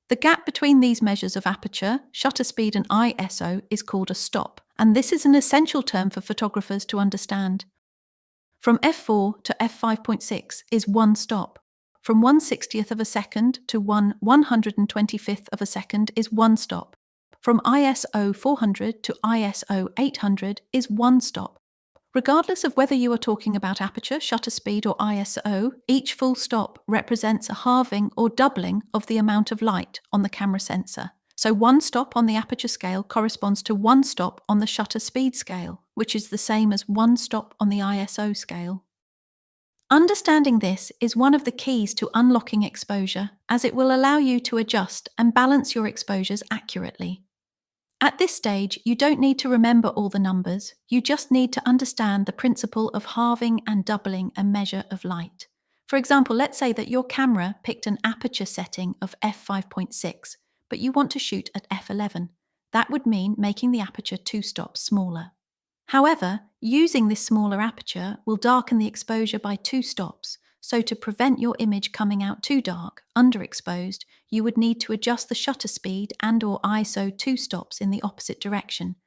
The gap between these measures of aperture, shutter speed, and ISO is called a stop, and this is an essential term for photographers to understand. From f4 to f5.6 is one stop. From 1/60th of a second to 1/125th of a second is one stop. From ISO 400 to ISO 800 is one stop. Regardless of whether you are talking about aperture, shutter speed, or ISO, each full stop represents a halving or doubling of the amount of light on the camera sensor. So one stop on the aperture scale corresponds to one stop on the shutter speed scale, which is the same as one stop on the ISO scale. Understanding this is one of the keys to unlocking exposure, as it will allow you to adjust and balance your exposures accurately. At this stage, you don't need to remember all the numbers, you just need to understand the principle of halving and doubling a measure of light. For example, let's say that your camera picked an aperture setting of f5.6, but you want to shoot at f11. That would mean making the aperture 2 stops smaller. However, using this smaller aperture will darken the exposure by 2 stops, so to prevent your image coming out too dark, underexposed, you would need to adjust the shutter speed and/or ISO 2 stops in the opposite direction,